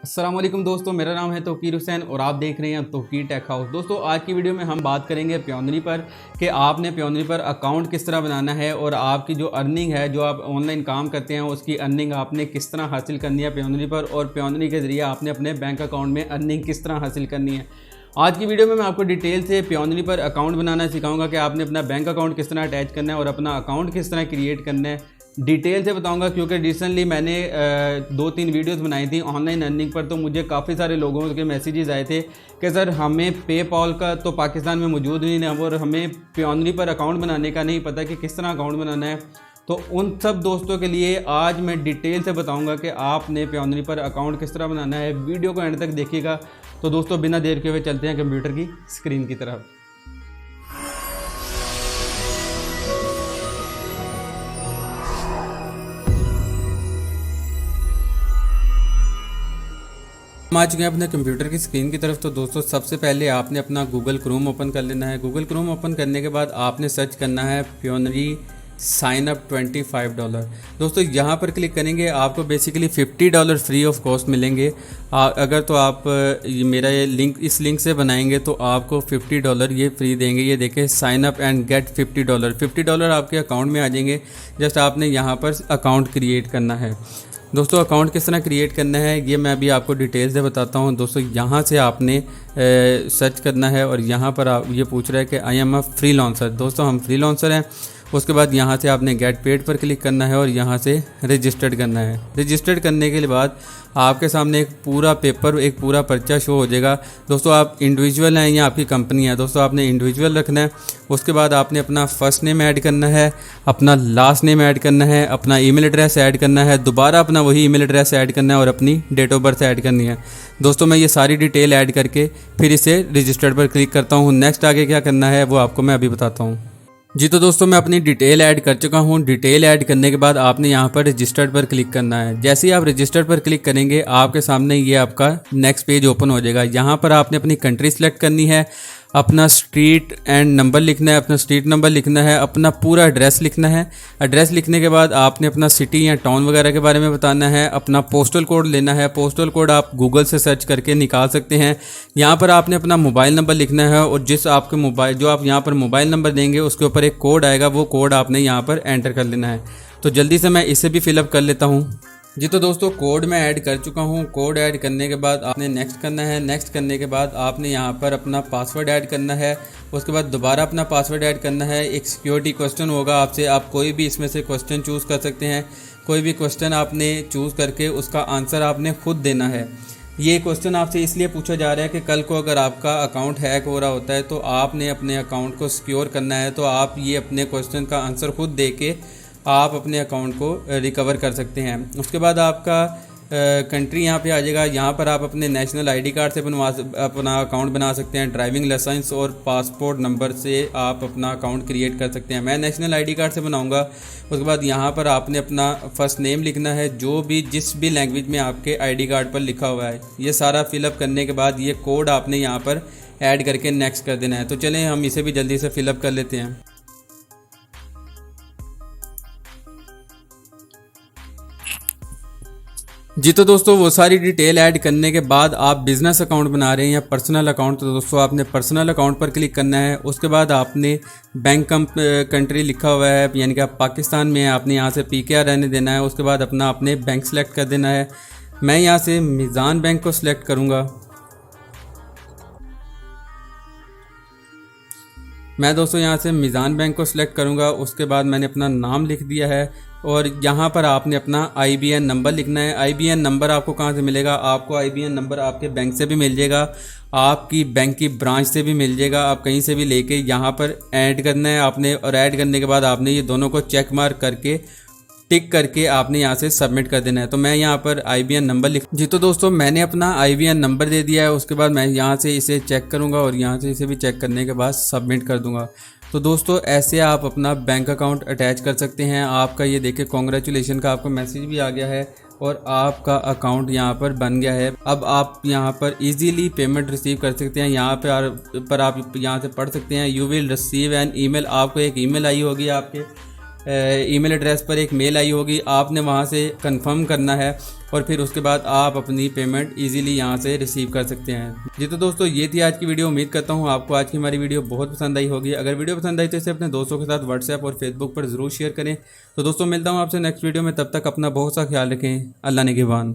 अस्सलाम वालेकुम दोस्तों, मेरा नाम है तौकीर हुसैन और आप देख रहे हैं तौकीर टेक हाउस। दोस्तों आज की वीडियो में हम बात करेंगे प्योनरी पर कि आपने प्योनरी पर अकाउंट किस तरह बनाना है और आपकी जो अर्निंग है, जो आप ऑनलाइन काम करते हैं, उसकी अर्निंग आपने किस तरह हासिल करनी है प्योनरी पर, और प्योनरी के ज़रिए आपने अपने बैंक अकाउंट में अर्निंग किस तरह हासिल करनी है। आज की वीडियो में मैं आपको डिटेल से प्योनरी पर अकाउंट बनाना सिखाऊंगा कि आपने अपना बैंक अकाउंट किस तरह अटैच करना है और अपना अकाउंट किस तरह क्रिएट करना है। डिटेल से बताऊंगा क्योंकि रिसेंटली मैंने 2-3 वीडियोस बनाई थी ऑनलाइन अर्निंग पर, तो मुझे काफ़ी सारे लोगों के मैसेजेस आए थे कि सर हमें पेपॉल का तो पाकिस्तान में मौजूद नहीं है और हमें प्योनरी पर अकाउंट बनाने का नहीं पता कि किस तरह अकाउंट बनाना है। तो उन सब दोस्तों के लिए आज मैं डिटेल से बताऊंगा कि आपने प्योनरी पर अकाउंट किस तरह बनाना है। वीडियो को एंड तक देखिएगा। तो दोस्तों बिना देर के हुए चलते हैं कंप्यूटर की स्क्रीन की तरफ। हम आ चुके हैं अपने कंप्यूटर की स्क्रीन की तरफ। तो दोस्तों सबसे पहले आपने अपना गूगल क्रोम ओपन कर लेना है। गूगल क्रोम ओपन करने के बाद आपने सर्च करना है प्योनरी साइन अप $25। दोस्तों यहाँ पर क्लिक करेंगे, आपको बेसिकली $50 फ्री ऑफ कॉस्ट मिलेंगे। अगर तो आप मेरा ये लिंक इस लिंक से बनाएंगे तो आपको $50 ये फ्री देंगे। ये देखें, साइन अप एंड गेट $50 आपके अकाउंट में आ जाएंगे। जस्ट आपने यहाँ पर अकाउंट क्रिएट करना है। दोस्तों अकाउंट किस तरह क्रिएट करना है ये मैं अभी आपको डिटेल से बताता हूँ। दोस्तों यहाँ से आपने सर्च करना है और यहाँ पर आप ये पूछ रहा है कि आई एम अ फ्रीलांसर। दोस्तों हम फ्रीलांसर हैं। उसके बाद यहाँ से आपने गेट पेड पर क्लिक करना है और यहाँ से रजिस्टर्ड करना है। रजिस्टर्ड करने के बाद आपके सामने एक पूरा पेपर, एक पूरा पर्चा शो हो जाएगा। दोस्तों आप इंडिविजुअल हैं या आपकी कंपनी है, दोस्तों आपने इंडिविजुअल रखना है। उसके बाद आपने अपना फर्स्ट नेम ऐड करना है, अपना लास्ट नेम ऐड करना है, अपना ईमेल एड्रेस ऐड करना है, दोबारा अपना वही ईमेल एड्रेस ऐड करना है और अपनी डेट ऑफ बर्थ ऐड करनी है। दोस्तों मैं ये सारी डिटेल ऐड करके फिर इसे रजिस्टर्ड पर क्लिक करता हूँ। नेक्स्ट आगे क्या करना है वो आपको मैं अभी बताता हूँ। जी तो दोस्तों मैं अपनी डिटेल ऐड कर चुका हूँ। डिटेल ऐड करने के बाद आपने यहाँ पर रजिस्टर्ड पर क्लिक करना है। जैसे ही आप रजिस्टर्ड पर क्लिक करेंगे आपके सामने ये आपका नेक्स्ट पेज ओपन हो जाएगा। यहाँ पर आपने अपनी कंट्री सेलेक्ट करनी है, अपना स्ट्रीट एंड नंबर लिखना है, अपना स्ट्रीट नंबर लिखना है, अपना पूरा एड्रेस लिखना है। एड्रेस लिखने के बाद आपने अपना सिटी या टाउन वगैरह के बारे में बताना है। अपना पोस्टल कोड लेना है। पोस्टल कोड आप गूगल से सर्च करके निकाल सकते हैं। यहाँ पर आपने अपना मोबाइल नंबर लिखना है और जिस आपके मोबाइल जो आप यहाँ पर मोबाइल नंबर देंगे उसके ऊपर एक कोड आएगा, वो कोड आपने यहाँ पर एंटर कर लेना है। तो जल्दी से मैं इसे भी फिलअप कर लेता हूँ। जी तो दोस्तों कोड मैं ऐड कर चुका हूँ। कोड ऐड करने के बाद आपने नेक्स्ट करना है। नेक्स्ट करने के बाद आपने यहाँ पर अपना पासवर्ड ऐड करना है। उसके बाद दोबारा अपना पासवर्ड ऐड करना है। एक सिक्योरिटी क्वेश्चन होगा आपसे, आप कोई भी इसमें से क्वेश्चन चूज़ कर सकते हैं। कोई भी क्वेश्चन आपने चूज़ करके उसका आंसर आपने खुद देना है। ये क्वेश्चन आपसे इसलिए पूछा जा रहा है कि कल को अगर आपका अकाउंट हैक हो रहा होता है तो आपने अपने अकाउंट को सिक्योर करना है। तो आप ये अपने क्वेश्चन का आंसर खुद दे के आप अपने अकाउंट को रिकवर कर सकते हैं। उसके बाद आपका कंट्री यहाँ पे आ जाएगा। यहाँ पर आप अपने नेशनल आईडी कार्ड से अपना अकाउंट बना सकते हैं। ड्राइविंग लाइसेंस और पासपोर्ट नंबर से आप अपना अकाउंट क्रिएट कर सकते हैं। मैं नेशनल आईडी कार्ड से बनाऊँगा। उसके बाद यहाँ पर आपने अपना फर्स्ट नेम लिखना है, जो भी जिस भी लैंग्वेज में आपके आईडी कार्ड पर लिखा हुआ है। ये सारा फिलअप करने के बाद ये कोड आपने यहाँ पर ऐड करके नेक्स्ट कर देना है। तो चलें हम इसे भी जल्दी से फिलअप कर लेते हैं। जी तो दोस्तों वो सारी डिटेल ऐड करने के बाद आप बिज़नेस अकाउंट बना रहे हैं या पर्सनल अकाउंट, तो दोस्तों आपने पर्सनल अकाउंट पर क्लिक करना है। उसके बाद आपने बैंक कंट्री लिखा हुआ है, यानी कि आप पाकिस्तान में हैं, आपने यहाँ से PKR रहने देना है। उसके बाद अपना आपने बैंक सेलेक्ट कर देना है। मैं यहाँ से मीज़ान बैंक को सिलेक्ट करूँगा। मैं दोस्तों यहाँ से मीज़ान बैंक को सिलेक्ट करूँगा। उसके बाद मैंने अपना नाम लिख दिया है और यहाँ पर आपने अपना IBN नंबर लिखना है। IBN नंबर आपको कहाँ से मिलेगा? आपको IBN नंबर आपके बैंक से भी मिल जाएगा, आपकी बैंक की ब्रांच से भी मिल जाएगा। आप कहीं से भी लेके यहाँ पर ऐड करना है आपने, और ऐड करने के बाद आपने ये दोनों को चेक मार्क करके टिक करके आपने यहाँ से सबमिट कर देना है। तो मैं यहाँ पर IBN नंबर लिख जी तो दोस्तों मैंने अपना IBN नंबर दे दिया है। उसके बाद मैं यहाँ से इसे चेक करूँगा और यहाँ से इसे भी चेक करने के बाद सबमिट कर दूँगा। तो दोस्तों ऐसे आप अपना बैंक अकाउंट अटैच कर सकते हैं। आपका ये देखिए कॉन्ग्रेचुलेशन का आपको मैसेज भी आ गया है और आपका अकाउंट यहाँ पर बन गया है। अब आप यहाँ पर इजीली पेमेंट रिसीव कर सकते हैं। यहाँ पर आप यहाँ से पढ़ सकते हैं, you will receive an email. आपको एक ईमेल आई होगी आपके ईमेल एड्रेस पर एक मेल आई होगी, आपने वहां से कंफर्म करना है और फिर उसके बाद आप अपनी पेमेंट इजीली यहां से रिसीव कर सकते हैं। जी तो दोस्तों ये थी आज की वीडियो। उम्मीद करता हूं आपको आज की हमारी वीडियो बहुत पसंद आई होगी। अगर वीडियो पसंद आई तो इसे अपने दोस्तों के साथ व्हाट्सएप और फेसबुक पर ज़रूर शेयर करें। तो दोस्तों मिलता हूँ आपसे नेक्स्ट वीडियो में, तब तक अपना बहुत सा ख्याल रखें। अल्लाह निगहबान।